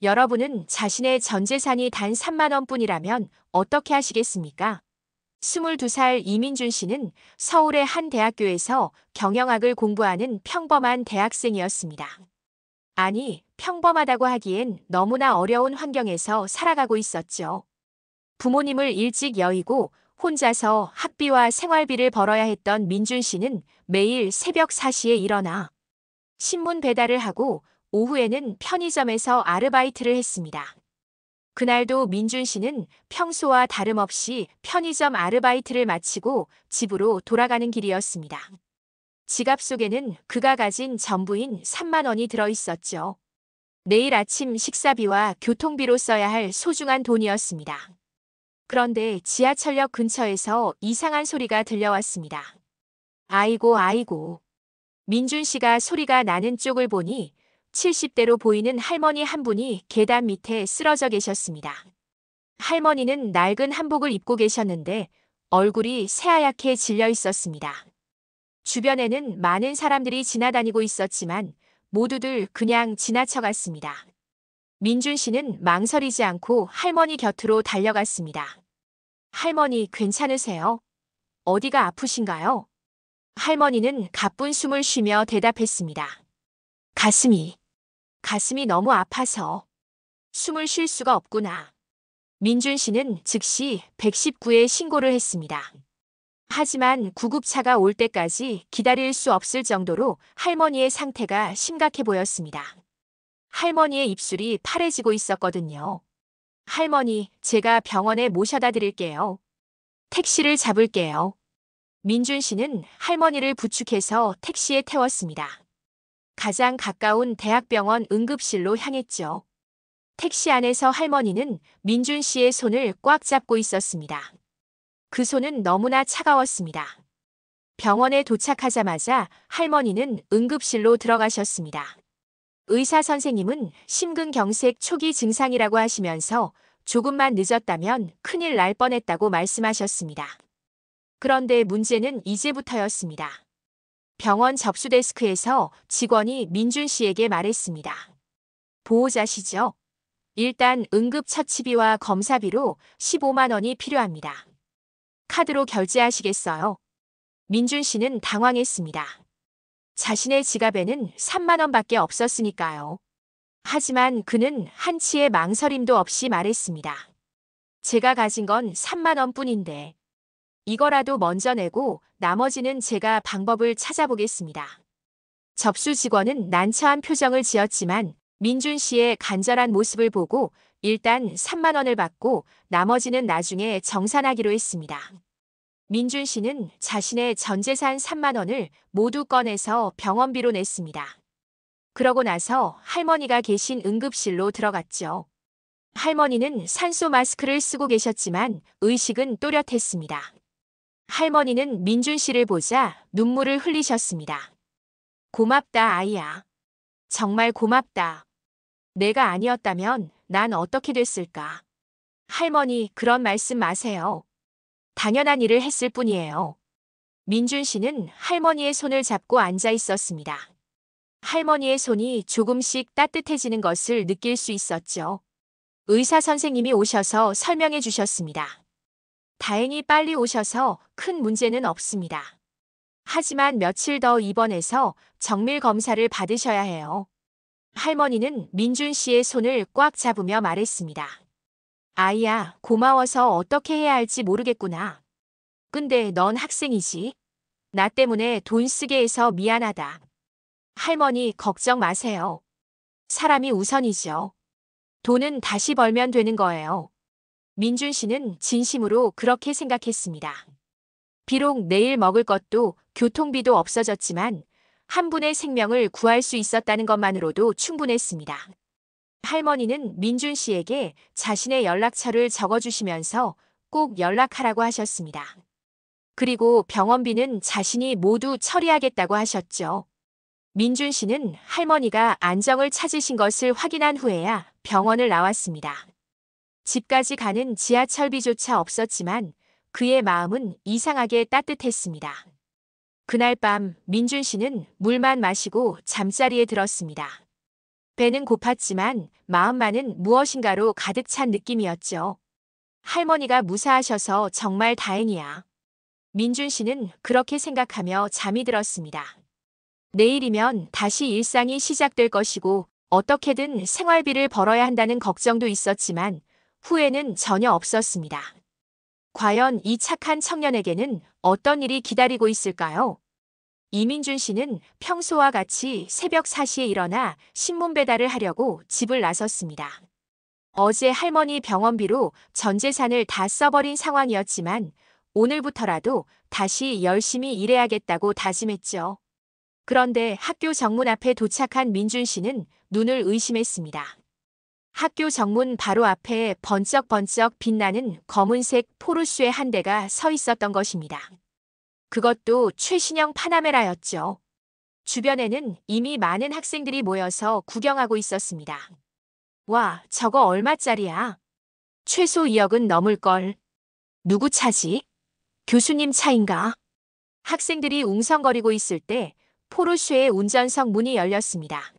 여러분은 자신의 전 재산이 단 3만 원뿐이라면 어떻게 하시겠습니까? 22살 이민준 씨는 서울의 한 대학교에서 경영학을 공부하는 평범한 대학생이었습니다. 아니, 평범하다고 하기엔 너무나 어려운 환경에서 살아가고 있었죠. 부모님을 일찍 여의고 혼자서 학비와 생활비를 벌어야 했던 민준 씨는 매일 새벽 4시에 일어나 신문 배달을 하고 오후에는 편의점에서 아르바이트를 했습니다. 그날도 민준 씨는 평소와 다름없이 편의점 아르바이트를 마치고 집으로 돌아가는 길이었습니다. 지갑 속에는 그가 가진 전부인 3만 원이 들어 있었죠. 내일 아침 식사비와 교통비로 써야 할 소중한 돈이었습니다. 그런데 지하철역 근처에서 이상한 소리가 들려왔습니다. 아이고, 아이고. 민준 씨가 소리가 나는 쪽을 보니 70대로 보이는 할머니 한 분이 계단 밑에 쓰러져 계셨습니다. 할머니는 낡은 한복을 입고 계셨는데 얼굴이 새하얗게 질려 있었습니다. 주변에는 많은 사람들이 지나다니고 있었지만 모두들 그냥 지나쳐갔습니다. 민준 씨는 망설이지 않고 할머니 곁으로 달려갔습니다. 할머니 괜찮으세요? 어디가 아프신가요? 할머니는 가쁜 숨을 쉬며 대답했습니다. 가슴이 너무 아파서 숨을 쉴 수가 없구나. 민준 씨는 즉시 119에 신고를 했습니다. 하지만 구급차가 올 때까지 기다릴 수 없을 정도로 할머니의 상태가 심각해 보였습니다. 할머니의 입술이 파래지고 있었거든요. 할머니, 제가 병원에 모셔다 드릴게요. 택시를 잡을게요. 민준 씨는 할머니를 부축해서 택시에 태웠습니다. 가장 가까운 대학병원 응급실로 향했죠. 택시 안에서 할머니는 민준 씨의 손을 꽉 잡고 있었습니다. 그 손은 너무나 차가웠습니다. 병원에 도착하자마자 할머니는 응급실로 들어가셨습니다. 의사 선생님은 심근경색 초기 증상이라고 하시면서 조금만 늦었다면 큰일 날 뻔했다고 말씀하셨습니다. 그런데 문제는 이제부터였습니다. 병원 접수 데스크에서 직원이 민준 씨에게 말했습니다. 보호자시죠? 일단 응급처치비와 검사비로 15만 원이 필요합니다. 카드로 결제하시겠어요? 민준 씨는 당황했습니다. 자신의 지갑에는 3만 원밖에 없었으니까요. 하지만 그는 한치의 망설임도 없이 말했습니다. 제가 가진 건 3만 원뿐인데 이거라도 먼저 내고 나머지는 제가 방법을 찾아보겠습니다. 접수 직원은 난처한 표정을 지었지만 민준 씨의 간절한 모습을 보고 일단 3만 원을 받고 나머지는 나중에 정산하기로 했습니다. 민준 씨는 자신의 전 재산 3만 원을 모두 꺼내서 병원비로 냈습니다. 그러고 나서 할머니가 계신 응급실로 들어갔죠. 할머니는 산소 마스크를 쓰고 계셨지만 의식은 또렷했습니다. 할머니는 민준 씨를 보자 눈물을 흘리셨습니다. 고맙다, 아이야. 정말 고맙다. 내가 아니었다면 난 어떻게 됐을까? 할머니, 그런 말씀 마세요. 당연한 일을 했을 뿐이에요. 민준 씨는 할머니의 손을 잡고 앉아 있었습니다. 할머니의 손이 조금씩 따뜻해지는 것을 느낄 수 있었죠. 의사 선생님이 오셔서 설명해 주셨습니다. 다행히 빨리 오셔서 큰 문제는 없습니다. 하지만 며칠 더 입원해서 정밀 검사를 받으셔야 해요. 할머니는 민준 씨의 손을 꽉 잡으며 말했습니다. 아이야, 고마워서 어떻게 해야 할지 모르겠구나. 근데 넌 학생이지? 나 때문에 돈 쓰게 해서 미안하다. 할머니, 걱정 마세요. 사람이 우선이죠. 돈은 다시 벌면 되는 거예요. 민준 씨는 진심으로 그렇게 생각했습니다. 비록 내일 먹을 것도 교통비도 없어졌지만 한 분의 생명을 구할 수 있었다는 것만으로도 충분했습니다. 할머니는 민준 씨에게 자신의 연락처를 적어주시면서 꼭 연락하라고 하셨습니다. 그리고 병원비는 자신이 모두 처리하겠다고 하셨죠. 민준 씨는 할머니가 안정을 찾으신 것을 확인한 후에야 병원을 나왔습니다. 집까지 가는 지하철비조차 없었지만 그의 마음은 이상하게 따뜻했습니다. 그날 밤 민준 씨는 물만 마시고 잠자리에 들었습니다. 배는 고팠지만 마음만은 무엇인가로 가득 찬 느낌이었죠. 할머니가 무사하셔서 정말 다행이야. 민준 씨는 그렇게 생각하며 잠이 들었습니다. 내일이면 다시 일상이 시작될 것이고 어떻게든 생활비를 벌어야 한다는 걱정도 있었지만 후회는 전혀 없었습니다. 과연 이 착한 청년에게는 어떤 일이 기다리고 있을까요? 이민준 씨는 평소와 같이 새벽 4시에 일어나 신문 배달을 하려고 집을 나섰습니다. 어제 할머니 병원비로 전 재산을 다 써버린 상황이었지만 오늘부터라도 다시 열심히 일해야겠다고 다짐했죠. 그런데 학교 정문 앞에 도착한 민준 씨는 눈을 의심했습니다. 학교 정문 바로 앞에 번쩍번쩍 빛나는 검은색 포르쉐 한 대가 서 있었던 것입니다. 그것도 최신형 파나메라였죠. 주변에는 이미 많은 학생들이 모여서 구경하고 있었습니다. 와, 저거 얼마짜리야? 최소 2억은 넘을걸. 누구 차지? 교수님 차인가? 학생들이 웅성거리고 있을 때 포르쉐의 운전석 문이 열렸습니다.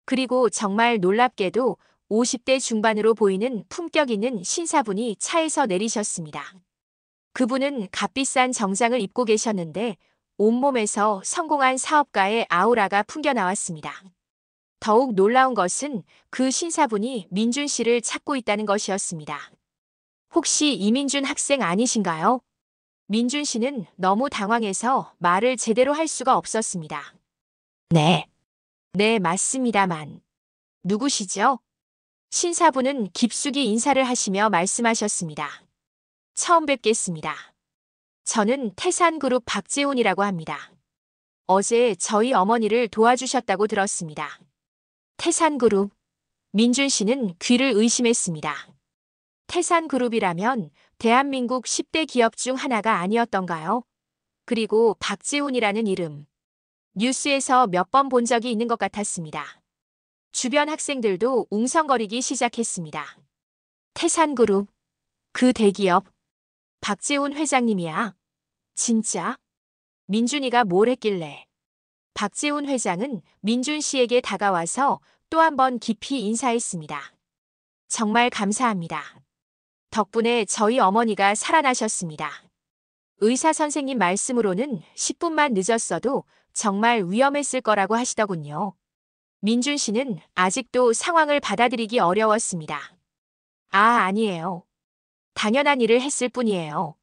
그리고 정말 놀랍게도 50대 중반으로 보이는 품격 있는 신사분이 차에서 내리셨습니다. 그분은 값비싼 정장을 입고 계셨는데 온몸에서 성공한 사업가의 아우라가 풍겨나왔습니다. 더욱 놀라운 것은 그 신사분이 민준 씨를 찾고 있다는 것이었습니다. 혹시 이민준 학생 아니신가요? 민준 씨는 너무 당황해서 말을 제대로 할 수가 없었습니다. 네. 네, 맞습니다만. 누구시죠? 신사분은 깊숙이 인사를 하시며 말씀하셨습니다. 처음 뵙겠습니다. 저는 태산그룹 박재훈이라고 합니다. 어제 저희 어머니를 도와주셨다고 들었습니다. 태산그룹. 민준 씨는 귀를 의심했습니다. 태산그룹이라면 대한민국 10대 기업 중 하나가 아니었던가요? 그리고 박재훈이라는 이름. 뉴스에서 몇 번 본 적이 있는 것 같았습니다. 주변 학생들도 웅성거리기 시작했습니다. 태산그룹. 그 대기업. 박재훈 회장님이야. 진짜? 민준이가 뭘 했길래? 박재훈 회장은 민준 씨에게 다가와서 또 한 번 깊이 인사했습니다. 정말 감사합니다. 덕분에 저희 어머니가 살아나셨습니다. 의사 선생님 말씀으로는 10분만 늦었어도 정말 위험했을 거라고 하시더군요. 민준 씨는 아직도 상황을 받아들이기 어려웠습니다. 아, 아니에요. 당연한 일을 했을 뿐이에요.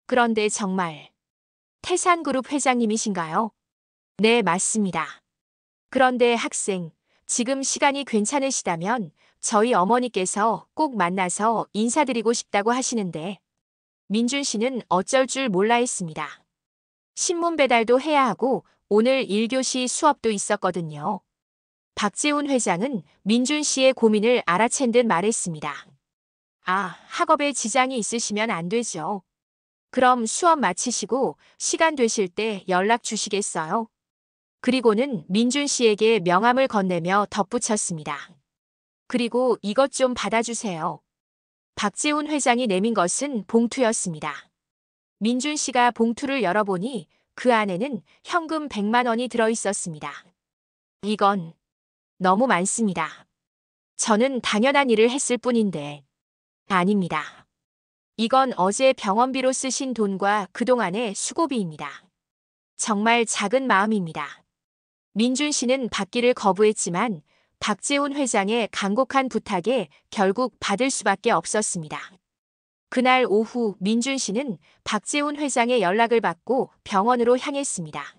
그런데 정말 태산그룹 회장님이신가요? 네, 맞습니다. 그런데 학생, 지금 시간이 괜찮으시다면 저희 어머니께서 꼭 만나서 인사드리고 싶다고 하시는데 민준 씨는 어쩔 줄 몰라 했습니다. 신문 배달도 해야 하고 오늘 1교시 수업도 있었거든요. 박재훈 회장은 민준 씨의 고민을 알아챈 듯 말했습니다. 아, 학업에 지장이 있으시면 안 되죠. 그럼 수업 마치시고 시간 되실 때 연락 주시겠어요? 그리고는 민준 씨에게 명함을 건네며 덧붙였습니다. 그리고 이것 좀 받아주세요. 박재훈 회장이 내민 것은 봉투였습니다. 민준 씨가 봉투를 열어보니 그 안에는 현금 100만 원이 들어있었습니다. 이건 너무 많습니다. 저는 당연한 일을 했을 뿐인데. 아닙니다. 이건 어제 병원비로 쓰신 돈과 그동안의 수고비입니다. 정말 작은 마음입니다. 민준 씨는 받기를 거부했지만 박재훈 회장의 간곡한 부탁에 결국 받을 수밖에 없었습니다. 그날 오후 민준 씨는 박재훈 회장의 연락을 받고 병원으로 향했습니다.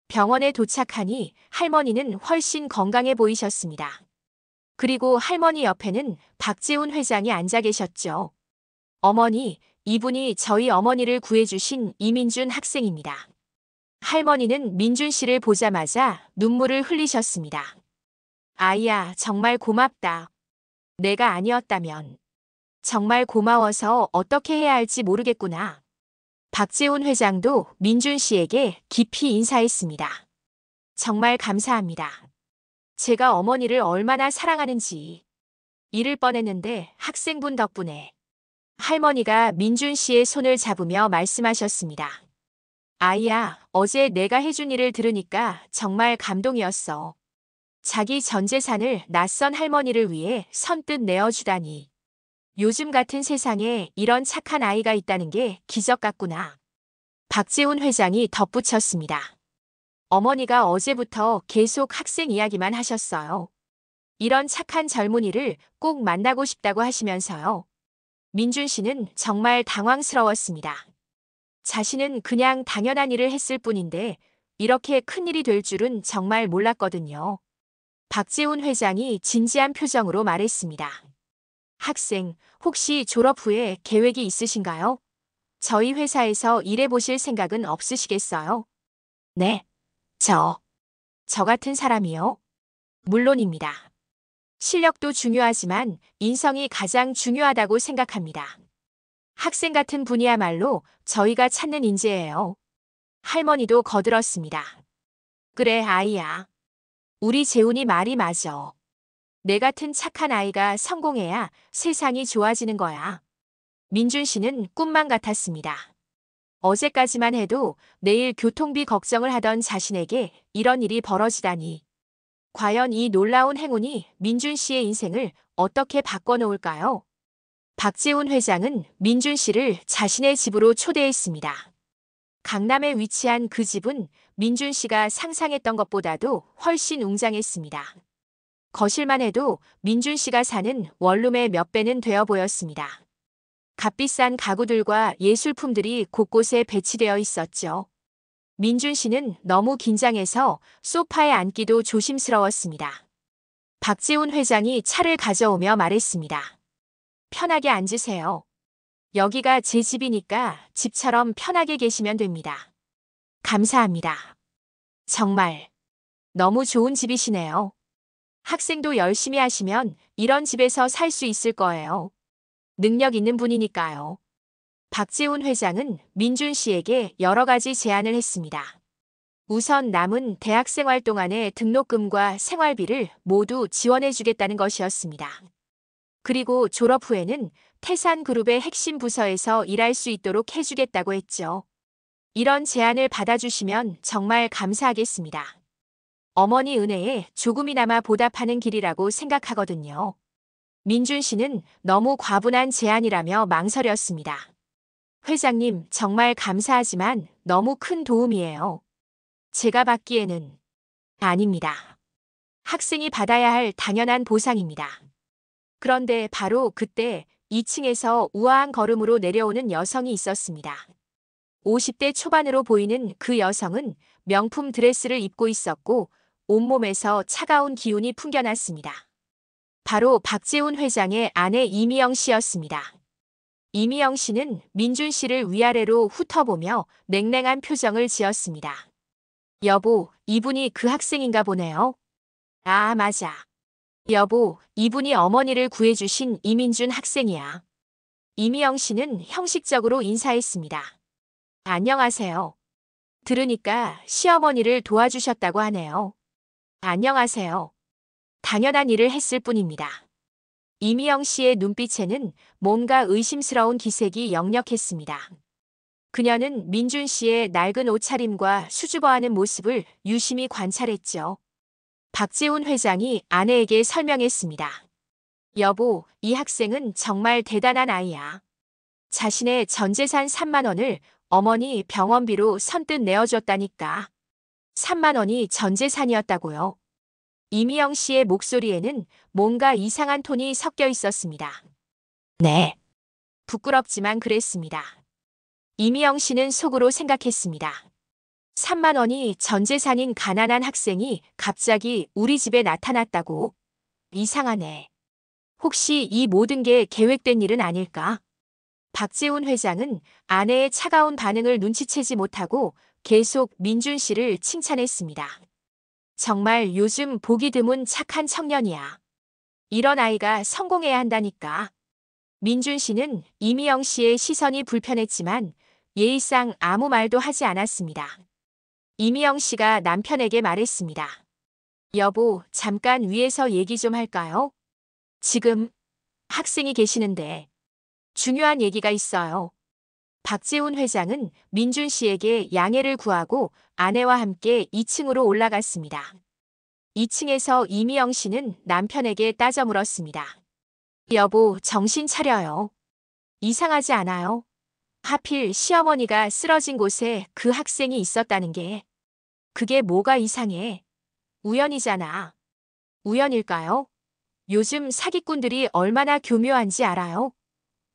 병원에 도착하니 할머니는 훨씬 건강해 보이셨습니다. 그리고 할머니 옆에는 박재훈 회장이 앉아 계셨죠. 어머니, 이분이 저희 어머니를 구해주신 이민준 학생입니다. 할머니는 민준 씨를 보자마자 눈물을 흘리셨습니다. 아이야, 정말 고맙다. 내가 아니었다면. 정말 고마워서 어떻게 해야 할지 모르겠구나. 박재훈 회장도 민준 씨에게 깊이 인사했습니다. 정말 감사합니다. 제가 어머니를 얼마나 사랑하는지 잃을 뻔했는데 학생분 덕분에. 할머니가 민준 씨의 손을 잡으며 말씀하셨습니다. 아이야, 어제 내가 해준 일을 들으니까 정말 감동이었어. 자기 전 재산을 낯선 할머니를 위해 선뜻 내어주다니. 요즘 같은 세상에 이런 착한 아이가 있다는 게 기적 같구나. 박재훈 회장이 덧붙였습니다. 어머니가 어제부터 계속 학생 이야기만 하셨어요. 이런 착한 젊은이를 꼭 만나고 싶다고 하시면서요. 민준 씨는 정말 당황스러웠습니다. 자신은 그냥 당연한 일을 했을 뿐인데 이렇게 큰일이 될 줄은 정말 몰랐거든요. 박재훈 회장이 진지한 표정으로 말했습니다. 학생, 혹시 졸업 후에 계획이 있으신가요? 저희 회사에서 일해보실 생각은 없으시겠어요? 네, 저 같은 사람이요? 물론입니다. 실력도 중요하지만 인성이 가장 중요하다고 생각합니다. 학생 같은 분이야말로 저희가 찾는 인재예요. 할머니도 거들었습니다. 그래, 아이야. 우리 재훈이 말이 맞아. 내 같은 착한 아이가 성공해야 세상이 좋아지는 거야. 민준 씨는 꿈만 같았습니다. 어제까지만 해도 내일 교통비 걱정을 하던 자신에게 이런 일이 벌어지다니. 과연 이 놀라운 행운이 민준 씨의 인생을 어떻게 바꿔놓을까요? 박재훈 회장은 민준 씨를 자신의 집으로 초대했습니다. 강남에 위치한 그 집은 민준 씨가 상상했던 것보다도 훨씬 웅장했습니다. 거실만 해도 민준 씨가 사는 원룸의 몇 배는 되어 보였습니다. 값비싼 가구들과 예술품들이 곳곳에 배치되어 있었죠. 민준 씨는 너무 긴장해서 소파에 앉기도 조심스러웠습니다. 박재훈 회장이 차를 가져오며 말했습니다. 편하게 앉으세요. 여기가 제 집이니까 집처럼 편하게 계시면 됩니다. 감사합니다. 정말 너무 좋은 집이시네요. 학생도 열심히 하시면 이런 집에서 살 수 있을 거예요. 능력 있는 분이니까요. 박재훈 회장은 민준 씨에게 여러 가지 제안을 했습니다. 우선 남은 대학생활 동안의 등록금과 생활비를 모두 지원해 주겠다는 것이었습니다. 그리고 졸업 후에는 태산그룹의 핵심 부서에서 일할 수 있도록 해주겠다고 했죠. 이런 제안을 받아주시면 정말 감사하겠습니다. 어머니 은혜에 조금이나마 보답하는 길이라고 생각하거든요. 민준 씨는 너무 과분한 제안이라며 망설였습니다. 회장님, 정말 감사하지만 너무 큰 도움이에요. 제가 받기에는 아닙니다. 학생이 받아야 할 당연한 보상입니다. 그런데 바로 그때 2층에서 우아한 걸음으로 내려오는 여성이 있었습니다. 50대 초반으로 보이는 그 여성은 명품 드레스를 입고 있었고 온몸에서 차가운 기운이 풍겨났습니다. 바로 박재훈 회장의 아내 이미영 씨였습니다. 이미영 씨는 민준 씨를 위아래로 훑어보며 냉랭한 표정을 지었습니다. 여보, 이분이 그 학생인가 보네요. 아, 맞아. 여보, 이분이 어머니를 구해주신 이민준 학생이야. 이미영 씨는 형식적으로 인사했습니다. 안녕하세요. 들으니까 시어머니를 도와주셨다고 하네요. 안녕하세요. 당연한 일을 했을 뿐입니다. 이미영 씨의 눈빛에는 뭔가 의심스러운 기색이 역력했습니다. 그녀는 민준 씨의 낡은 옷차림과 수줍어하는 모습을 유심히 관찰했죠. 박재훈 회장이 아내에게 설명했습니다. 여보, 이 학생은 정말 대단한 아이야. 자신의 전 재산 3만 원을 어머니 병원비로 선뜻 내어줬다니까. 3만 원이 전 재산이었다고요. 이미영 씨의 목소리에는 뭔가 이상한 톤이 섞여 있었습니다. 네. 부끄럽지만 그랬습니다. 이미영 씨는 속으로 생각했습니다. 3만 원이 전 재산인 가난한 학생이 갑자기 우리 집에 나타났다고. 이상하네. 혹시 이 모든 게 계획된 일은 아닐까? 박재훈 회장은 아내의 차가운 반응을 눈치채지 못하고 계속 민준 씨를 칭찬했습니다. 정말 요즘 보기 드문 착한 청년이야. 이런 아이가 성공해야 한다니까. 민준 씨는 이미영 씨의 시선이 불편했지만 예의상 아무 말도 하지 않았습니다. 이미영 씨가 남편에게 말했습니다. 여보, 잠깐 위에서 얘기 좀 할까요? 지금 학생이 계시는데 중요한 얘기가 있어요. 박재훈 회장은 민준 씨에게 양해를 구하고 아내와 함께 2층으로 올라갔습니다. 2층에서 이미영 씨는 남편에게 따져 물었습니다. 여보, 정신 차려요. 이상하지 않아요? 하필 시어머니가 쓰러진 곳에 그 학생이 있었다는 게. 그게 뭐가 이상해? 우연이잖아. 우연일까요? 요즘 사기꾼들이 얼마나 교묘한지 알아요?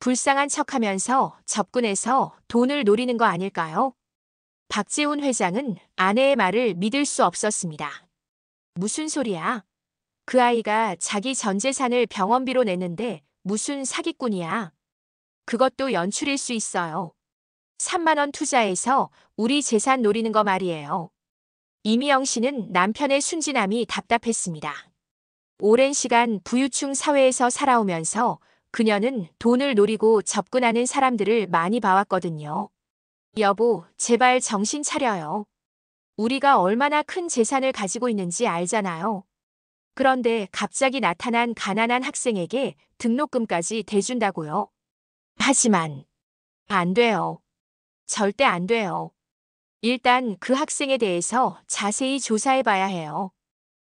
불쌍한 척하면서 접근해서 돈을 노리는 거 아닐까요? 박재훈 회장은 아내의 말을 믿을 수 없었습니다. 무슨 소리야? 그 아이가 자기 전 재산을 병원비로 냈는데 무슨 사기꾼이야? 그것도 연출일 수 있어요. 3만 원 투자해서 우리 재산 노리는 거 말이에요. 이미영 씨는 남편의 순진함이 답답했습니다. 오랜 시간 부유층 사회에서 살아오면서 그녀는 돈을 노리고 접근하는 사람들을 많이 봐왔거든요. 여보, 제발 정신 차려요. 우리가 얼마나 큰 재산을 가지고 있는지 알잖아요. 그런데 갑자기 나타난 가난한 학생에게 등록금까지 대준다고요? 하지만 안 돼요. 절대 안 돼요. 일단 그 학생에 대해서 자세히 조사해 봐야 해요.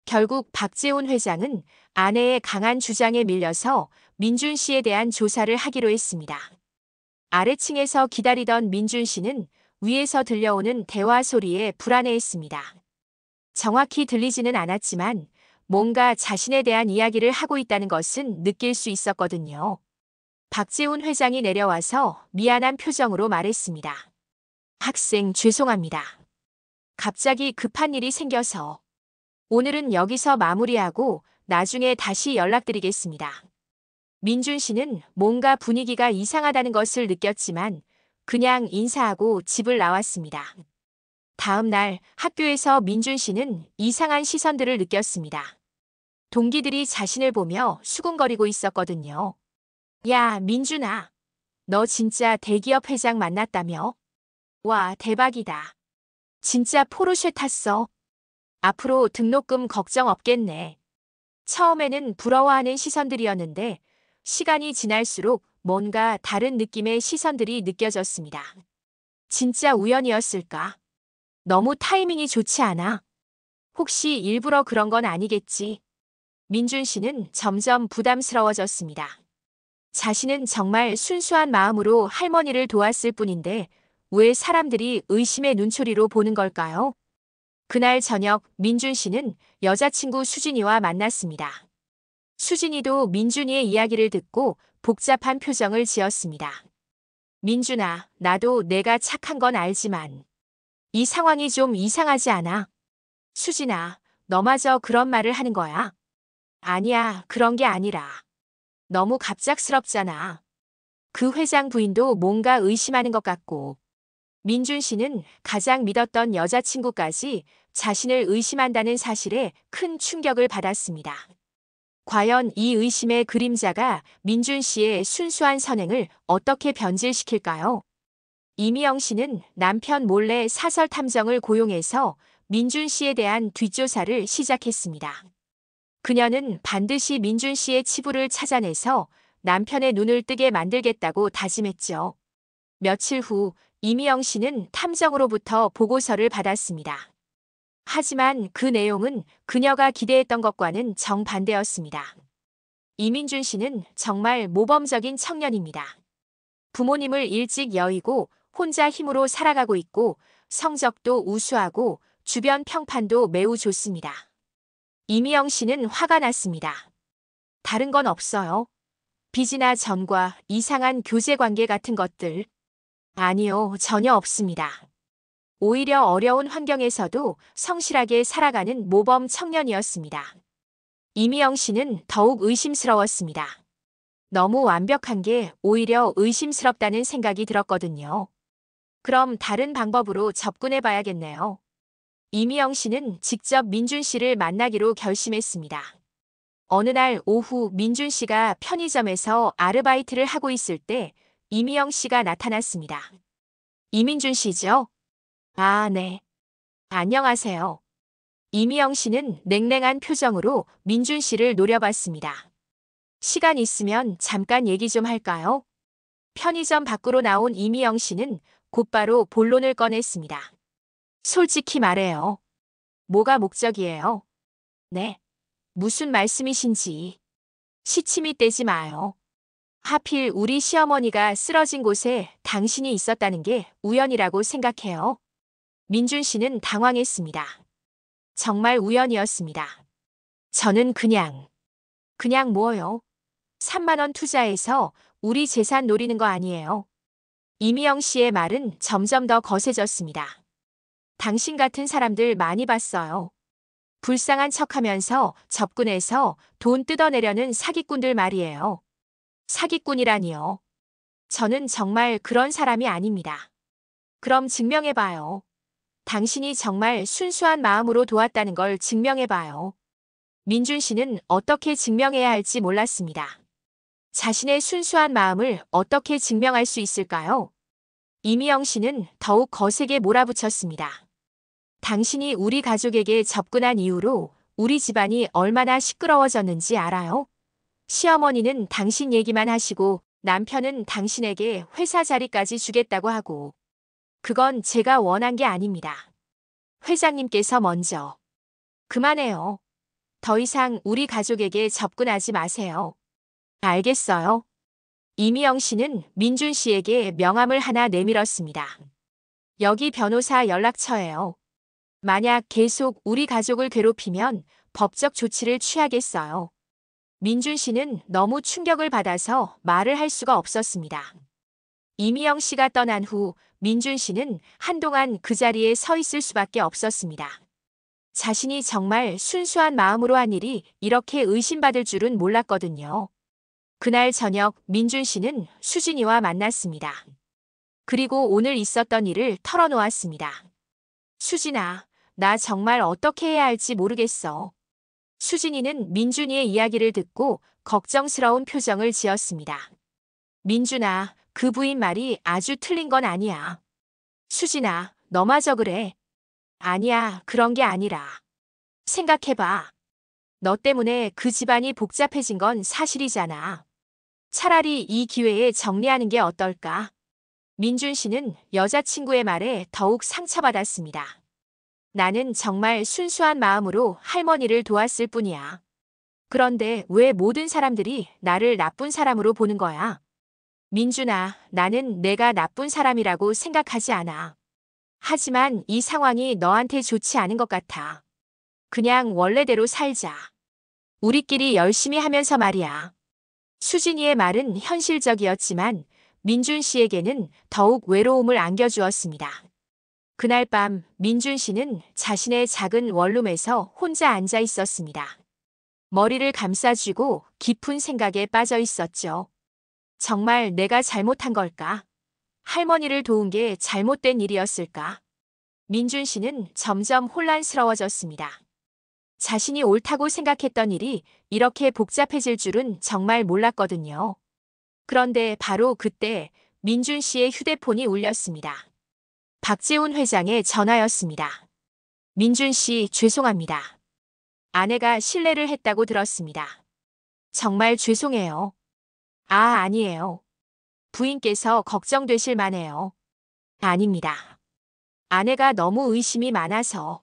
결국 박재훈 회장은 아내의 강한 주장에 밀려서 민준 씨에 대한 조사를 하기로 했습니다. 아래층에서 기다리던 민준 씨는 위에서 들려오는 대화 소리에 불안해했습니다. 정확히 들리지는 않았지만 뭔가 자신에 대한 이야기를 하고 있다는 것은 느낄 수 있었거든요. 박재훈 회장이 내려와서 미안한 표정으로 말했습니다. 학생 죄송합니다. 갑자기 급한 일이 생겨서 오늘은 여기서 마무리하고 나중에 다시 연락드리겠습니다. 민준 씨는 뭔가 분위기가 이상하다는 것을 느꼈지만 그냥 인사하고 집을 나왔습니다. 다음 날 학교에서 민준 씨는 이상한 시선들을 느꼈습니다. 동기들이 자신을 보며 수군거리고 있었거든요. 야, 민준아. 너 진짜 대기업 회장 만났다며? 와, 대박이다. 진짜 포르쉐 탔어. 앞으로 등록금 걱정 없겠네. 처음에는 부러워하는 시선들이었는데 시간이 지날수록 뭔가 다른 느낌의 시선들이 느껴졌습니다. 진짜 우연이었을까? 너무 타이밍이 좋지 않아? 혹시 일부러 그런 건 아니겠지? 민준 씨는 점점 부담스러워졌습니다. 자신은 정말 순수한 마음으로 할머니를 도왔을 뿐인데 왜 사람들이 의심의 눈초리로 보는 걸까요? 그날 저녁 민준 씨는 여자친구 수진이와 만났습니다. 수진이도 민준이의 이야기를 듣고 복잡한 표정을 지었습니다. 민준아, 나도 내가 착한 건 알지만 이 상황이 좀 이상하지 않아? 수진아, 너마저 그런 말을 하는 거야? 아니야, 그런 게 아니라. 너무 갑작스럽잖아. 그 회장 부인도 뭔가 의심하는 것 같고. 민준 씨는 가장 믿었던 여자친구까지 자신을 의심한다는 사실에 큰 충격을 받았습니다. 과연 이 의심의 그림자가 민준 씨의 순수한 선행을 어떻게 변질시킬까요? 이미영 씨는 남편 몰래 사설 탐정을 고용해서 민준 씨에 대한 뒷조사를 시작했습니다. 그녀는 반드시 민준 씨의 치부를 찾아내서 남편의 눈을 뜨게 만들겠다고 다짐했죠. 며칠 후 이미영 씨는 탐정으로부터 보고서를 받았습니다. 하지만 그 내용은 그녀가 기대했던 것과는 정반대였습니다. 이민준 씨는 정말 모범적인 청년입니다. 부모님을 일찍 여의고 혼자 힘으로 살아가고 있고 성적도 우수하고 주변 평판도 매우 좋습니다. 이미영 씨는 화가 났습니다. 다른 건 없어요. 빚이나 전과 이상한 교제 관계 같은 것들. 아니요, 전혀 없습니다. 오히려 어려운 환경에서도 성실하게 살아가는 모범 청년이었습니다. 이미영 씨는 더욱 의심스러웠습니다. 너무 완벽한 게 오히려 의심스럽다는 생각이 들었거든요. 그럼 다른 방법으로 접근해 봐야겠네요. 이미영 씨는 직접 민준 씨를 만나기로 결심했습니다. 어느 날 오후 민준 씨가 편의점에서 아르바이트를 하고 있을 때 이미영 씨가 나타났습니다. 이민준 씨죠? 아, 네. 안녕하세요. 이미영 씨는 냉랭한 표정으로 민준 씨를 노려봤습니다. 시간 있으면 잠깐 얘기 좀 할까요? 편의점 밖으로 나온 이미영 씨는 곧바로 본론을 꺼냈습니다. 솔직히 말해요. 뭐가 목적이에요? 네. 무슨 말씀이신지. 시침이 떼지 마요. 하필 우리 시어머니가 쓰러진 곳에 당신이 있었다는 게 우연이라고 생각해요. 민준 씨는 당황했습니다. 정말 우연이었습니다. 저는 그냥 뭐요? 3만 원 투자해서 우리 재산 노리는 거 아니에요. 이미영 씨의 말은 점점 더 거세졌습니다. 당신 같은 사람들 많이 봤어요. 불쌍한 척하면서 접근해서 돈 뜯어내려는 사기꾼들 말이에요. 사기꾼이라니요. 저는 정말 그런 사람이 아닙니다. 그럼 증명해봐요. 당신이 정말 순수한 마음으로 도왔다는 걸 증명해봐요. 민준 씨는 어떻게 증명해야 할지 몰랐습니다. 자신의 순수한 마음을 어떻게 증명할 수 있을까요? 이미영 씨는 더욱 거세게 몰아붙였습니다. 당신이 우리 가족에게 접근한 이후로 우리 집안이 얼마나 시끄러워졌는지 알아요? 시어머니는 당신 얘기만 하시고 남편은 당신에게 회사 자리까지 주겠다고 하고. 그건 제가 원한 게 아닙니다. 회장님께서 먼저. 그만해요. 더 이상 우리 가족에게 접근하지 마세요. 알겠어요. 이미영 씨는 민준 씨에게 명함을 하나 내밀었습니다. 여기 변호사 연락처예요. 만약 계속 우리 가족을 괴롭히면 법적 조치를 취하겠어요. 민준 씨는 너무 충격을 받아서 말을 할 수가 없었습니다. 이미영 씨가 떠난 후 민준 씨는 한동안 그 자리에 서 있을 수밖에 없었습니다. 자신이 정말 순수한 마음으로 한 일이 이렇게 의심받을 줄은 몰랐거든요. 그날 저녁 민준 씨는 수진이와 만났습니다. 그리고 오늘 있었던 일을 털어놓았습니다. 수진아, 나 정말 어떻게 해야 할지 모르겠어. 수진이는 민준이의 이야기를 듣고 걱정스러운 표정을 지었습니다. 민준아, 그 부인 말이 아주 틀린 건 아니야. 수진아, 너마저 그래. 아니야, 그런 게 아니라. 생각해봐. 너 때문에 그 집안이 복잡해진 건 사실이잖아. 차라리 이 기회에 정리하는 게 어떨까? 민준 씨는 여자친구의 말에 더욱 상처받았습니다. 나는 정말 순수한 마음으로 할머니를 도왔을 뿐이야. 그런데 왜 모든 사람들이 나를 나쁜 사람으로 보는 거야? 민준아, 나는 내가 나쁜 사람이라고 생각하지 않아. 하지만 이 상황이 너한테 좋지 않은 것 같아. 그냥 원래대로 살자. 우리끼리 열심히 하면서 말이야. 수진이의 말은 현실적이었지만 민준 씨에게는 더욱 외로움을 안겨주었습니다. 그날 밤 민준 씨는 자신의 작은 원룸에서 혼자 앉아 있었습니다. 머리를 감싸쥐고 깊은 생각에 빠져 있었죠. 정말 내가 잘못한 걸까? 할머니를 도운 게 잘못된 일이었을까? 민준 씨는 점점 혼란스러워졌습니다. 자신이 옳다고 생각했던 일이 이렇게 복잡해질 줄은 정말 몰랐거든요. 그런데 바로 그때 민준 씨의 휴대폰이 울렸습니다. 박재훈 회장의 전화였습니다. 민준 씨, 죄송합니다. 아내가 실례를 했다고 들었습니다. 정말 죄송해요. 아니에요. 부인께서 걱정되실 만해요. 아닙니다. 아내가 너무 의심이 많아서.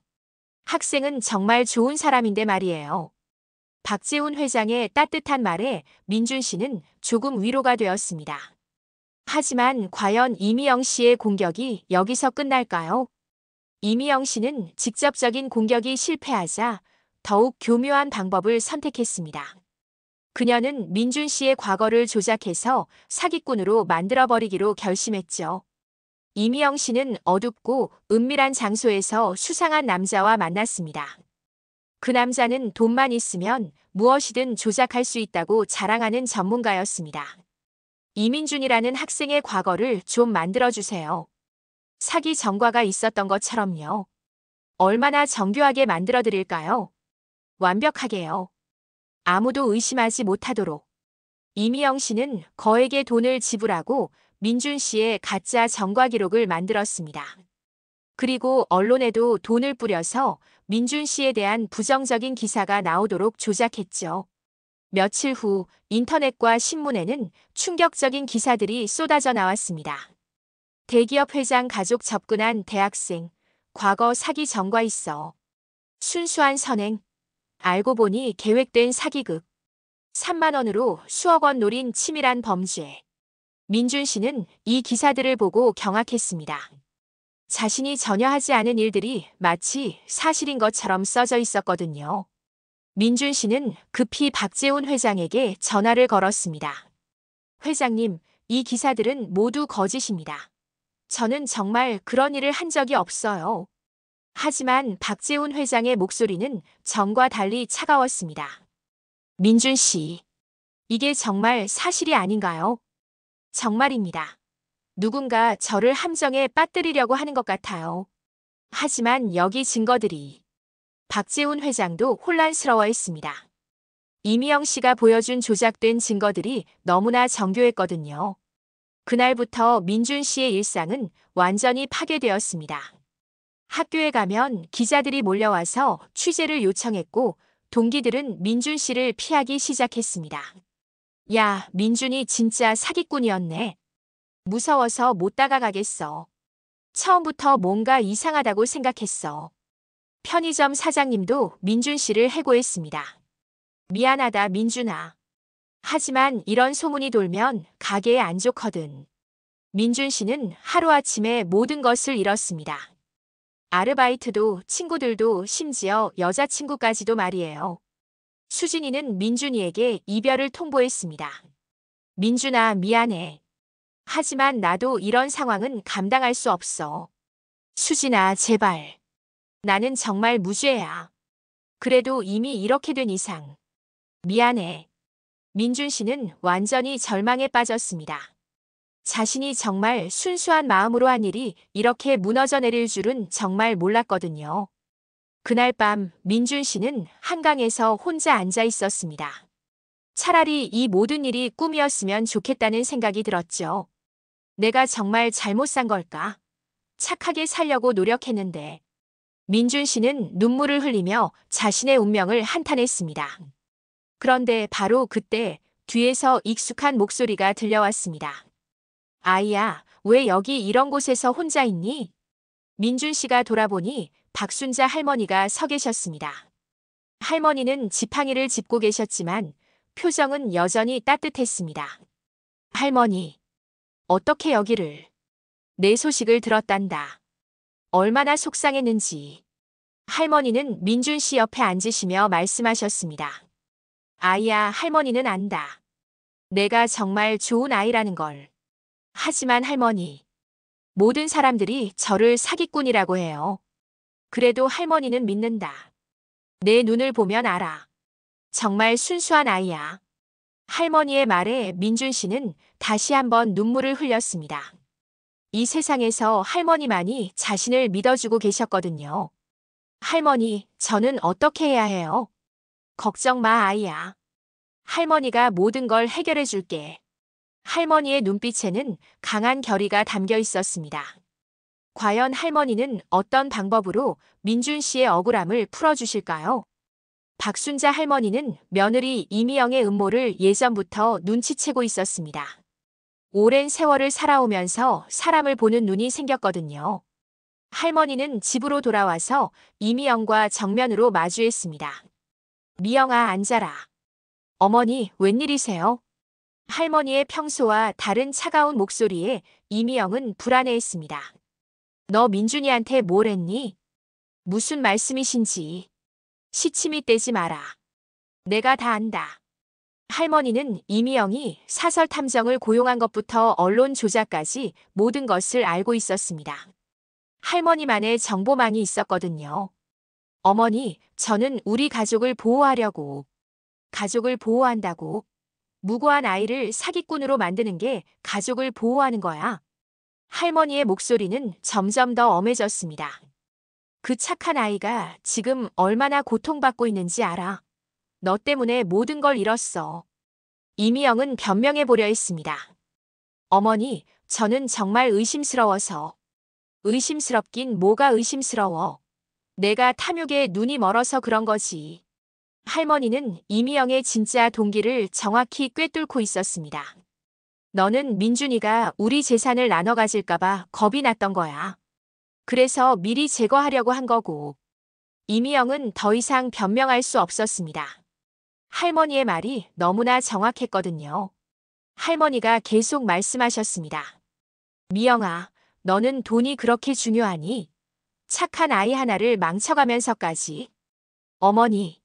학생은 정말 좋은 사람인데 말이에요. 박재훈 회장의 따뜻한 말에 민준 씨는 조금 위로가 되었습니다. 하지만 과연 이미영 씨의 공격이 여기서 끝날까요? 이미영 씨는 직접적인 공격이 실패하자 더욱 교묘한 방법을 선택했습니다. 그녀는 민준 씨의 과거를 조작해서 사기꾼으로 만들어버리기로 결심했죠. 이미영 씨는 어둡고 은밀한 장소에서 수상한 남자와 만났습니다. 그 남자는 돈만 있으면 무엇이든 조작할 수 있다고 자랑하는 전문가였습니다. 이민준이라는 학생의 과거를 좀 만들어주세요. 사기 전과가 있었던 것처럼요. 얼마나 정교하게 만들어드릴까요? 완벽하게요. 아무도 의심하지 못하도록. 이미영 씨는 거액의 돈을 지불하고 민준 씨의 가짜 전과 기록을 만들었습니다. 그리고 언론에도 돈을 뿌려서 민준 씨에 대한 부정적인 기사가 나오도록 조작했죠. 며칠 후 인터넷과 신문에는 충격적인 기사들이 쏟아져 나왔습니다. 대기업 회장 가족 접근한 대학생, 과거 사기 전과 있어. 순수한 선행. 알고 보니 계획된 사기극. 3만 원으로 수억 원 노린 치밀한 범죄. 민준 씨는 이 기사들을 보고 경악했습니다. 자신이 전혀 하지 않은 일들이 마치 사실인 것처럼 써져 있었거든요. 민준 씨는 급히 박재훈 회장에게 전화를 걸었습니다. 회장님, 이 기사들은 모두 거짓입니다. 저는 정말 그런 일을 한 적이 없어요. 하지만 박재훈 회장의 목소리는 전과 달리 차가웠습니다. 민준 씨, 이게 정말 사실이 아닌가요? 정말입니다. 누군가 저를 함정에 빠뜨리려고 하는 것 같아요. 하지만 여기 증거들이. 박재훈 회장도 혼란스러워했습니다. 이미영 씨가 보여준 조작된 증거들이 너무나 정교했거든요. 그날부터 민준 씨의 일상은 완전히 파괴되었습니다. 학교에 가면 기자들이 몰려와서 취재를 요청했고 동기들은 민준 씨를 피하기 시작했습니다. 야, 민준이 진짜 사기꾼이었네. 무서워서 못 다가가겠어. 처음부터 뭔가 이상하다고 생각했어. 편의점 사장님도 민준 씨를 해고했습니다. 미안하다, 민준아. 하지만 이런 소문이 돌면 가게에 안 좋거든. 민준 씨는 하루아침에 모든 것을 잃었습니다. 아르바이트도 친구들도 심지어 여자친구까지도 말이에요. 수진이는 민준이에게 이별을 통보했습니다. 민준아, 미안해. 하지만 나도 이런 상황은 감당할 수 없어. 수진아, 제발. 나는 정말 무죄야. 그래도 이미 이렇게 된 이상. 미안해. 민준 씨는 완전히 절망에 빠졌습니다. 자신이 정말 순수한 마음으로 한 일이 이렇게 무너져 내릴 줄은 정말 몰랐거든요. 그날 밤 민준 씨는 한강에서 혼자 앉아 있었습니다. 차라리 이 모든 일이 꿈이었으면 좋겠다는 생각이 들었죠. 내가 정말 잘못 산 걸까? 착하게 살려고 노력했는데. 민준 씨는 눈물을 흘리며 자신의 운명을 한탄했습니다. 그런데 바로 그때 뒤에서 익숙한 목소리가 들려왔습니다. 아이야, 왜 여기 이런 곳에서 혼자 있니? 민준 씨가 돌아보니 박순자 할머니가 서 계셨습니다. 할머니는 지팡이를 짚고 계셨지만 표정은 여전히 따뜻했습니다. 할머니, 어떻게 여기를? 내 소식을 들었단다. 얼마나 속상했는지. 할머니는 민준 씨 옆에 앉으시며 말씀하셨습니다. 아이야, 할머니는 안다. 내가 정말 좋은 아이라는 걸. 하지만 할머니, 모든 사람들이 저를 사기꾼이라고 해요. 그래도 할머니는 믿는다. 내 눈을 보면 알아. 정말 순수한 아이야. 할머니의 말에 민준 씨는 다시 한번 눈물을 흘렸습니다. 이 세상에서 할머니만이 자신을 믿어주고 계셨거든요. 할머니, 저는 어떻게 해야 해요? 걱정 마, 아이야. 할머니가 모든 걸 해결해 줄게. 할머니의 눈빛에는 강한 결의가 담겨 있었습니다. 과연 할머니는 어떤 방법으로 민준 씨의 억울함을 풀어주실까요? 박순자 할머니는 며느리 이미영의 음모를 예전부터 눈치채고 있었습니다. 오랜 세월을 살아오면서 사람을 보는 눈이 생겼거든요. 할머니는 집으로 돌아와서 이미영과 정면으로 마주했습니다. 미영아, 앉아라. 어머니, 웬일이세요? 할머니의 평소와 다른 차가운 목소리에 이미영은 불안해했습니다. 너 민준이한테 뭘 했니? 무슨 말씀이신지. 시침이 떼지 마라. 내가 다 안다. 할머니는 이미영이 사설 탐정을 고용한 것부터 언론 조작까지 모든 것을 알고 있었습니다. 할머니만의 정보망이 있었거든요. 어머니, 저는 우리 가족을 보호하려고. 가족을 보호한다고. 무고한 아이를 사기꾼으로 만드는 게 가족을 보호하는 거야. 할머니의 목소리는 점점 더 엄해졌습니다. 그 착한 아이가 지금 얼마나 고통받고 있는지 알아. 너 때문에 모든 걸 잃었어. 이미영은 변명해 보려 했습니다. 어머니, 저는 정말 의심스러워서. 의심스럽긴 뭐가 의심스러워. 내가 탐욕에 눈이 멀어서 그런 거지. 할머니는 이미영의 진짜 동기를 정확히 꿰뚫고 있었습니다. 너는 민준이가 우리 재산을 나눠 가질까봐 겁이 났던 거야. 그래서 미리 제거하려고 한 거고. 이미영은 더 이상 변명할 수 없었습니다. 할머니의 말이 너무나 정확했거든요. 할머니가 계속 말씀하셨습니다. 미영아, 너는 돈이 그렇게 중요하니? 착한 아이 하나를 망쳐가면서까지. 어머니,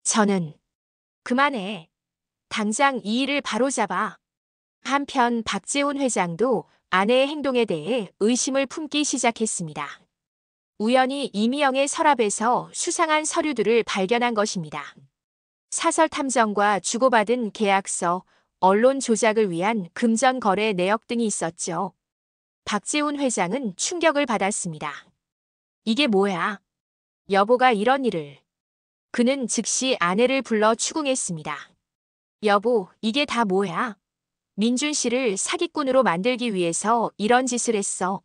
저는 그만해. 당장 이 일을 바로잡아. 한편 박재훈 회장도 아내의 행동에 대해 의심을 품기 시작했습니다. 우연히 이미영의 서랍에서 수상한 서류들을 발견한 것입니다. 사설 탐정과 주고받은 계약서, 언론 조작을 위한 금전 거래 내역 등이 있었죠. 박재훈 회장은 충격을 받았습니다. 이게 뭐야? 여보가 이런 일을. 그는 즉시 아내를 불러 추궁했습니다. 여보, 이게 다 뭐야? 민준 씨를 사기꾼으로 만들기 위해서 이런 짓을 했어.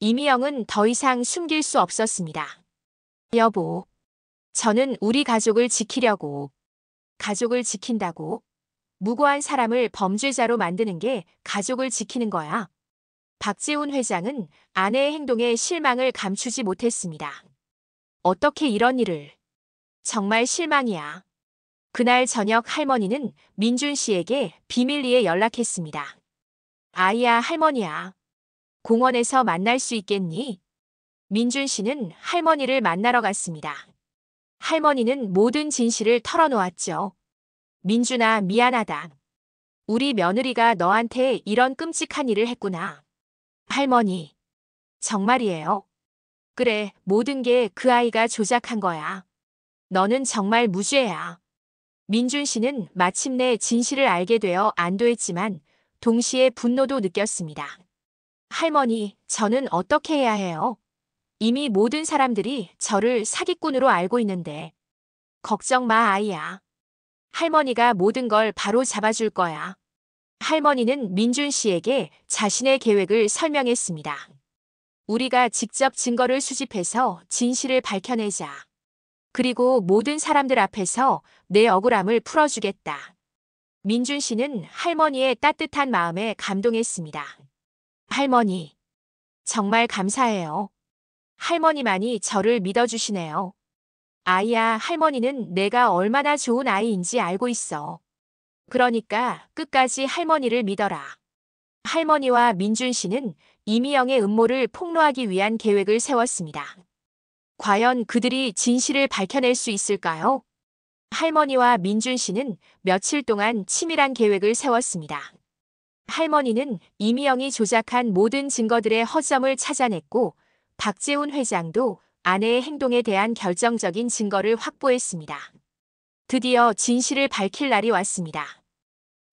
이미영은 더 이상 숨길 수 없었습니다. 여보, 저는 우리 가족을 지키려고. 가족을 지킨다고? 무고한 사람을 범죄자로 만드는 게 가족을 지키는 거야. 박재훈 회장은 아내의 행동에 실망을 감추지 못했습니다. 어떻게 이런 일을. 정말 실망이야. 그날 저녁 할머니는 민준 씨에게 비밀리에 연락했습니다. 아이야, 할머니야. 공원에서 만날 수 있겠니? 민준 씨는 할머니를 만나러 갔습니다. 할머니는 모든 진실을 털어놓았죠. 민준아, 미안하다. 우리 며느리가 너한테 이런 끔찍한 일을 했구나. 할머니, 정말이에요. 그래, 모든 게 그 아이가 조작한 거야. 너는 정말 무죄야. 민준 씨는 마침내 진실을 알게 되어 안도했지만 동시에 분노도 느꼈습니다. 할머니, 저는 어떻게 해야 해요? 이미 모든 사람들이 저를 사기꾼으로 알고 있는데. 걱정 마, 아이야. 할머니가 모든 걸 바로 잡아줄 거야. 할머니는 민준 씨에게 자신의 계획을 설명했습니다. 우리가 직접 증거를 수집해서 진실을 밝혀내자. 그리고 모든 사람들 앞에서 내 억울함을 풀어주겠다. 민준 씨는 할머니의 따뜻한 마음에 감동했습니다. 할머니, 정말 감사해요. 할머니만이 저를 믿어주시네요. 아이야, 할머니는 내가 얼마나 좋은 아이인지 알고 있어. 그러니까 끝까지 할머니를 믿어라. 할머니와 민준 씨는 이미영의 음모를 폭로하기 위한 계획을 세웠습니다. 과연 그들이 진실을 밝혀낼 수 있을까요? 할머니와 민준 씨는 며칠 동안 치밀한 계획을 세웠습니다. 할머니는 이미영이 조작한 모든 증거들의 허점을 찾아냈고 박재훈 회장도 아내의 행동에 대한 결정적인 증거를 확보했습니다. 드디어 진실을 밝힐 날이 왔습니다.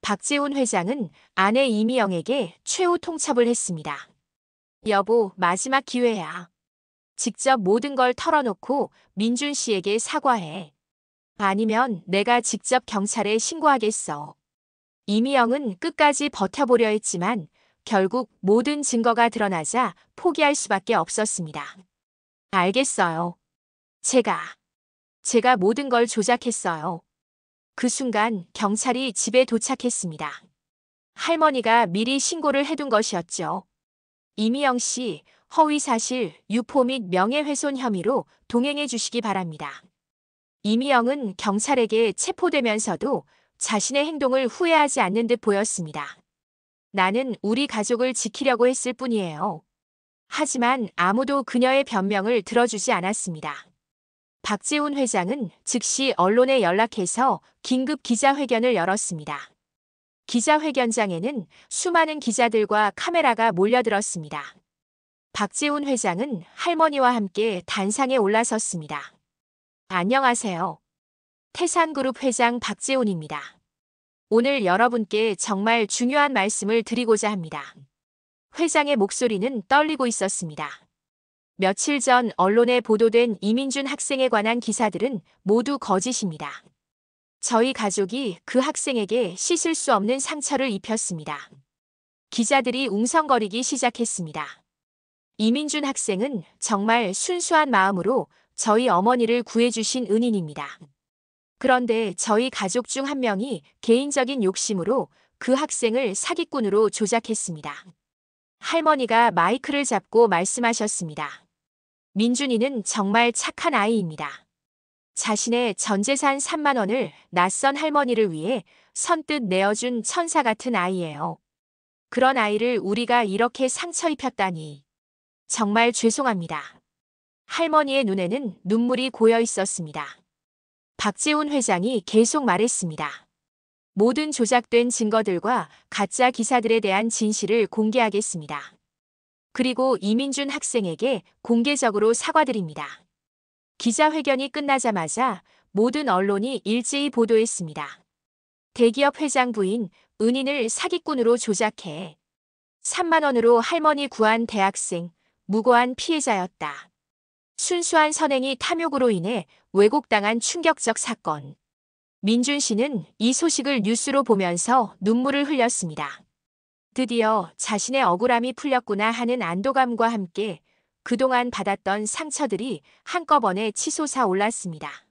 박재훈 회장은 아내 이미영에게 최후 통첩을 했습니다. 여보, 마지막 기회야. 직접 모든 걸 털어놓고 민준 씨에게 사과해. 아니면 내가 직접 경찰에 신고하겠어. 이미영은 끝까지 버텨보려 했지만 결국 모든 증거가 드러나자 포기할 수밖에 없었습니다. 알겠어요. 제가 모든 걸 조작했어요. 그 순간 경찰이 집에 도착했습니다. 할머니가 미리 신고를 해둔 것이었죠. 이미영 씨, 허위사실, 유포 및 명예훼손 혐의로 동행해 주시기 바랍니다. 이미영은 경찰에게 체포되면서도 자신의 행동을 후회하지 않는 듯 보였습니다. 나는 우리 가족을 지키려고 했을 뿐이에요. 하지만 아무도 그녀의 변명을 들어주지 않았습니다. 박재훈 회장은 즉시 언론에 연락해서 긴급 기자회견을 열었습니다. 기자회견장에는 수많은 기자들과 카메라가 몰려들었습니다. 박재훈 회장은 할머니와 함께 단상에 올라섰습니다. 안녕하세요. 태산그룹 회장 박재훈입니다. 오늘 여러분께 정말 중요한 말씀을 드리고자 합니다. 회장의 목소리는 떨리고 있었습니다. 며칠 전 언론에 보도된 이민준 학생에 관한 기사들은 모두 거짓입니다. 저희 가족이 그 학생에게 씻을 수 없는 상처를 입혔습니다. 기자들이 웅성거리기 시작했습니다. 이민준 학생은 정말 순수한 마음으로 저희 어머니를 구해주신 은인입니다. 그런데 저희 가족 중 한 명이 개인적인 욕심으로 그 학생을 사기꾼으로 조작했습니다. 할머니가 마이크를 잡고 말씀하셨습니다. 민준이는 정말 착한 아이입니다. 자신의 전 재산 3만 원을 낯선 할머니를 위해 선뜻 내어준 천사 같은 아이예요. 그런 아이를 우리가 이렇게 상처 입혔다니. 정말 죄송합니다. 할머니의 눈에는 눈물이 고여 있었습니다. 박재훈 회장이 계속 말했습니다. 모든 조작된 증거들과 가짜 기사들에 대한 진실을 공개하겠습니다. 그리고 이민준 학생에게 공개적으로 사과드립니다. 기자회견이 끝나자마자 모든 언론이 일제히 보도했습니다. 대기업 회장 부인 은인을 사기꾼으로 조작해 3만 원으로 할머니 구한 대학생, 무고한 피해자였다. 순수한 선행이 탐욕으로 인해 왜곡당한 충격적 사건. 민준 씨는 이 소식을 뉴스로 보면서 눈물을 흘렸습니다. 드디어 자신의 억울함이 풀렸구나 하는 안도감과 함께 그동안 받았던 상처들이 한꺼번에 치솟아 올랐습니다.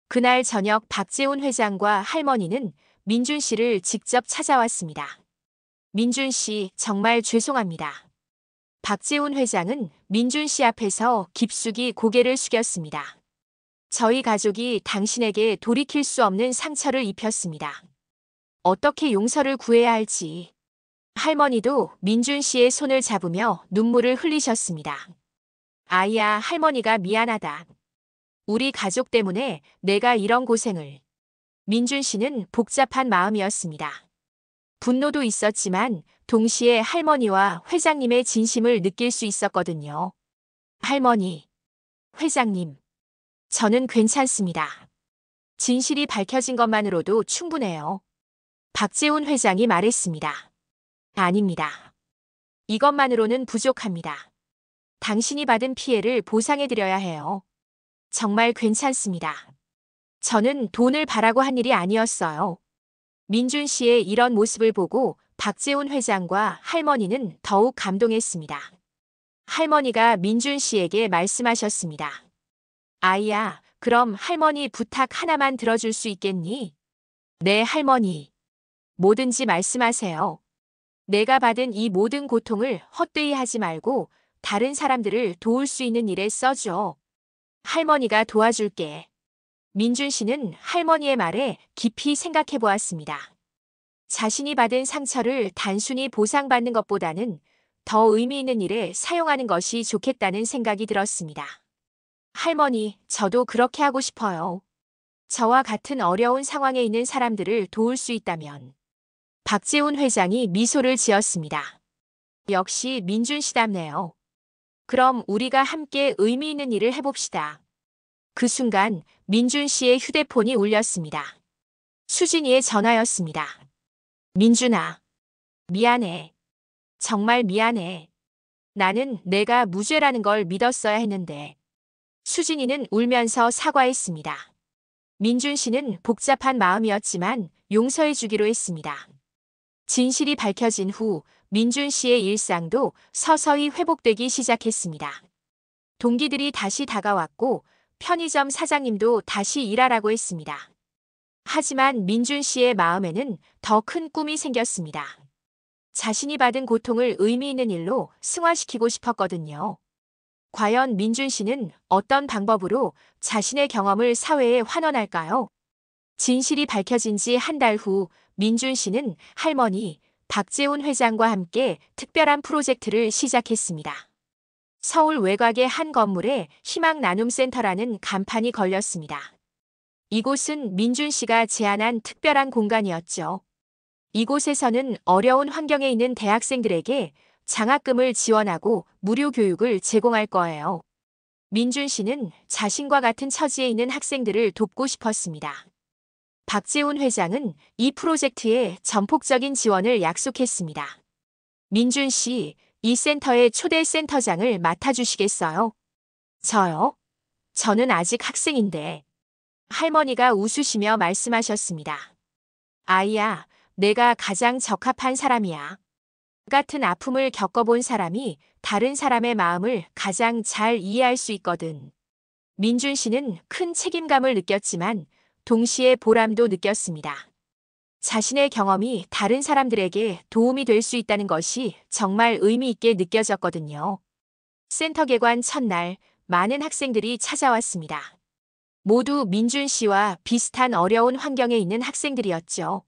그날 저녁 박재훈 회장과 할머니는 민준 씨를 직접 찾아왔습니다. 민준 씨, 정말 죄송합니다. 박재훈 회장은 민준 씨 앞에서 깊숙이 고개를 숙였습니다. 저희 가족이 당신에게 돌이킬 수 없는 상처를 입혔습니다. 어떻게 용서를 구해야 할지. 할머니도 민준 씨의 손을 잡으며 눈물을 흘리셨습니다. 아이야, 할머니가 미안하다. 우리 가족 때문에 내가 이런 고생을. 민준 씨는 복잡한 마음이었습니다. 분노도 있었지만 동시에 할머니와 회장님의 진심을 느낄 수 있었거든요. 할머니, 회장님, 저는 괜찮습니다. 진실이 밝혀진 것만으로도 충분해요. 박재훈 회장이 말했습니다. 아닙니다. 이것만으로는 부족합니다. 당신이 받은 피해를 보상해드려야 해요. 정말 괜찮습니다. 저는 돈을 바라고 한 일이 아니었어요. 민준 씨의 이런 모습을 보고 박재훈 회장과 할머니는 더욱 감동했습니다. 할머니가 민준 씨에게 말씀하셨습니다. 아이야, 그럼 할머니 부탁 하나만 들어줄 수 있겠니? 네, 할머니. 뭐든지 말씀하세요. 내가 받은 이 모든 고통을 헛되이 하지 말고 다른 사람들을 도울 수 있는 일에 써줘. 할머니가 도와줄게. 민준 씨는 할머니의 말에 깊이 생각해 보았습니다. 자신이 받은 상처를 단순히 보상받는 것보다는 더 의미 있는 일에 사용하는 것이 좋겠다는 생각이 들었습니다. 할머니, 저도 그렇게 하고 싶어요. 저와 같은 어려운 상황에 있는 사람들을 도울 수 있다면. 박재훈 회장이 미소를 지었습니다. 역시 민준 씨답네요. 그럼 우리가 함께 의미 있는 일을 해봅시다. 그 순간 민준 씨의 휴대폰이 울렸습니다. 수진이의 전화였습니다. 민준아, 미안해. 정말 미안해. 나는 내가 무죄라는 걸 믿었어야 했는데. 수진이는 울면서 사과했습니다. 민준 씨는 복잡한 마음이었지만 용서해 주기로 했습니다. 진실이 밝혀진 후 민준 씨의 일상도 서서히 회복되기 시작했습니다. 동기들이 다시 다가왔고 편의점 사장님도 다시 일하라고 했습니다. 하지만 민준 씨의 마음에는 더 큰 꿈이 생겼습니다. 자신이 받은 고통을 의미 있는 일로 승화시키고 싶었거든요. 과연 민준 씨는 어떤 방법으로 자신의 경험을 사회에 환원할까요? 진실이 밝혀진 지 한 달 후 민준 씨는 할머니 박재훈 회장과 함께 특별한 프로젝트를 시작했습니다. 서울 외곽의 한 건물에 희망 나눔 센터라는 간판이 걸렸습니다. 이곳은 민준 씨가 제안한 특별한 공간이었죠. 이곳에서는 어려운 환경에 있는 대학생들에게 장학금을 지원하고 무료 교육을 제공할 거예요. 민준 씨는 자신과 같은 처지에 있는 학생들을 돕고 싶었습니다. 박재훈 회장은 이 프로젝트에 전폭적인 지원을 약속했습니다. 민준 씨, 이 센터의 초대 센터장을 맡아주시겠어요? 저요? 저는 아직 학생인데. 할머니가 웃으시며 말씀하셨습니다. 아이야, 내가 가장 적합한 사람이야. 같은 아픔을 겪어본 사람이 다른 사람의 마음을 가장 잘 이해할 수 있거든. 민준 씨는 큰 책임감을 느꼈지만 동시에 보람도 느꼈습니다. 자신의 경험이 다른 사람들에게 도움이 될 수 있다는 것이 정말 의미 있게 느껴졌거든요. 센터 개관 첫날, 많은 학생들이 찾아왔습니다. 모두 민준 씨와 비슷한 어려운 환경에 있는 학생들이었죠.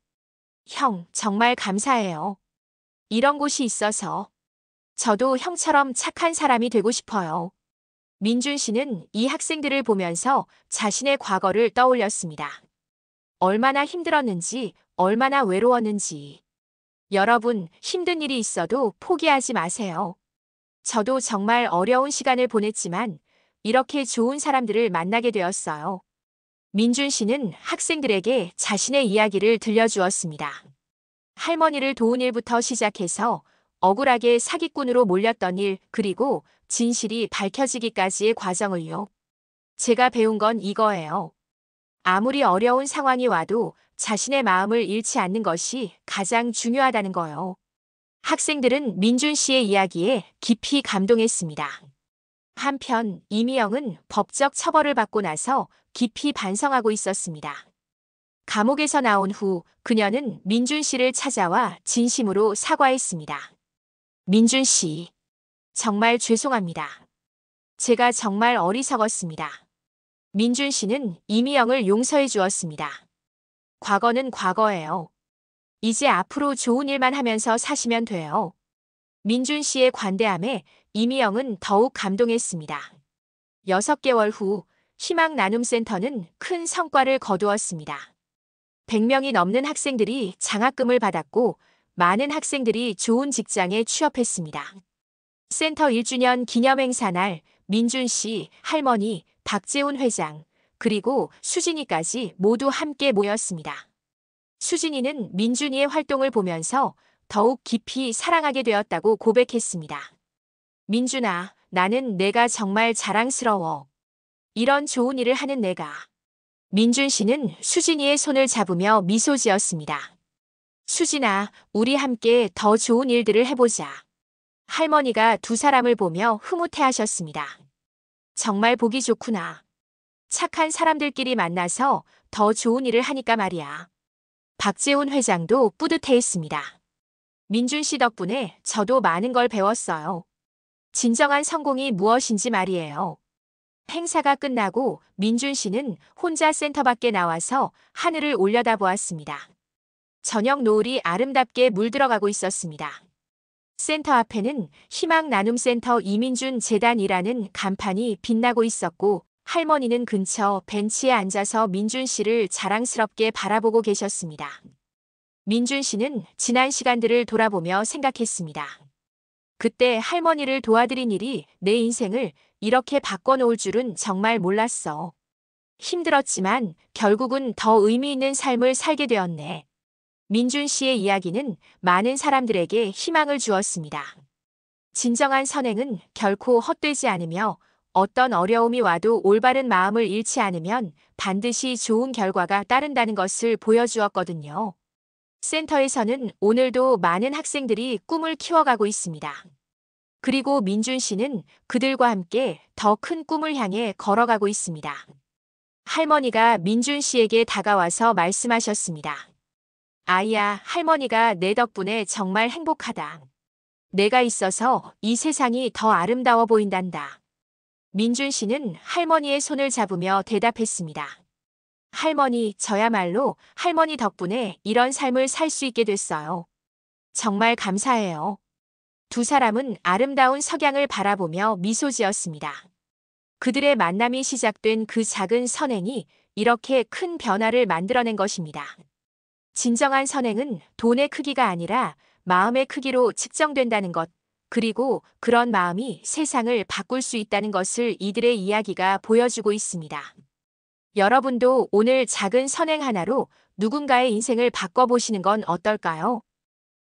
형, 정말 감사해요. 이런 곳이 있어서 저도 형처럼 착한 사람이 되고 싶어요. 민준 씨는 이 학생들을 보면서 자신의 과거를 떠올렸습니다. 얼마나 힘들었는지, 얼마나 외로웠는지. 여러분, 힘든 일이 있어도 포기하지 마세요. 저도 정말 어려운 시간을 보냈지만 이렇게 좋은 사람들을 만나게 되었어요. 민준 씨는 학생들에게 자신의 이야기를 들려주었습니다. 할머니를 도운 일부터 시작해서 억울하게 사기꾼으로 몰렸던 일, 그리고 진실이 밝혀지기까지의 과정을요. 제가 배운 건 이거예요. 아무리 어려운 상황이 와도 자신의 마음을 잃지 않는 것이 가장 중요하다는 거요. 학생들은 민준 씨의 이야기에 깊이 감동했습니다. 한편 이미영은 법적 처벌을 받고 나서 깊이 반성하고 있었습니다. 감옥에서 나온 후 그녀는 민준 씨를 찾아와 진심으로 사과했습니다. 민준 씨, 정말 죄송합니다. 제가 정말 어리석었습니다. 민준 씨는 이미영을 용서해 주었습니다. 과거는 과거예요. 이제 앞으로 좋은 일만 하면서 사시면 돼요. 민준 씨의 관대함에 이미영은 더욱 감동했습니다. 6개월 후 희망나눔센터는 큰 성과를 거두었습니다. 100명이 넘는 학생들이 장학금을 받았고 많은 학생들이 좋은 직장에 취업했습니다. 센터 1주년 기념행사 날 민준 씨, 할머니, 박재훈 회장, 그리고 수진이까지 모두 함께 모였습니다. 수진이는 민준이의 활동을 보면서 더욱 깊이 사랑하게 되었다고 고백했습니다. 민준아, 나는 내가 정말 자랑스러워. 이런 좋은 일을 하는 내가. 민준 씨는 수진이의 손을 잡으며 미소 지었습니다. 수진아, 우리 함께 더 좋은 일들을 해보자. 할머니가 두 사람을 보며 흐뭇해하셨습니다. 정말 보기 좋구나. 착한 사람들끼리 만나서 더 좋은 일을 하니까 말이야. 박재훈 회장도 뿌듯해했습니다. 민준 씨 덕분에 저도 많은 걸 배웠어요. 진정한 성공이 무엇인지 말이에요. 행사가 끝나고 민준 씨는 혼자 센터 밖에 나와서 하늘을 올려다보았습니다. 저녁 노을이 아름답게 물들어가고 있었습니다. 센터 앞에는 희망나눔센터 이민준 재단이라는 간판이 빛나고 있었고 할머니는 근처 벤치에 앉아서 민준 씨를 자랑스럽게 바라보고 계셨습니다. 민준 씨는 지난 시간들을 돌아보며 생각했습니다. 그때 할머니를 도와드린 일이 내 인생을 이렇게 바꿔놓을 줄은 정말 몰랐어. 힘들었지만 결국은 더 의미 있는 삶을 살게 되었네. 민준 씨의 이야기는 많은 사람들에게 희망을 주었습니다. 진정한 선행은 결코 헛되지 않으며 어떤 어려움이 와도 올바른 마음을 잃지 않으면 반드시 좋은 결과가 따른다는 것을 보여주었거든요. 센터에서는 오늘도 많은 학생들이 꿈을 키워가고 있습니다. 그리고 민준 씨는 그들과 함께 더 큰 꿈을 향해 걸어가고 있습니다. 할머니가 민준 씨에게 다가와서 말씀하셨습니다. 아이야, 할머니가 내 덕분에 정말 행복하다. 내가 있어서 이 세상이 더 아름다워 보인단다. 민준 씨는 할머니의 손을 잡으며 대답했습니다. 할머니, 저야말로 할머니 덕분에 이런 삶을 살 수 있게 됐어요. 정말 감사해요. 두 사람은 아름다운 석양을 바라보며 미소 지었습니다. 그들의 만남이 시작된 그 작은 선행이 이렇게 큰 변화를 만들어낸 것입니다. 진정한 선행은 돈의 크기가 아니라 마음의 크기로 측정된다는 것, 그리고 그런 마음이 세상을 바꿀 수 있다는 것을 이들의 이야기가 보여주고 있습니다. 여러분도 오늘 작은 선행 하나로 누군가의 인생을 바꿔보시는 건 어떨까요?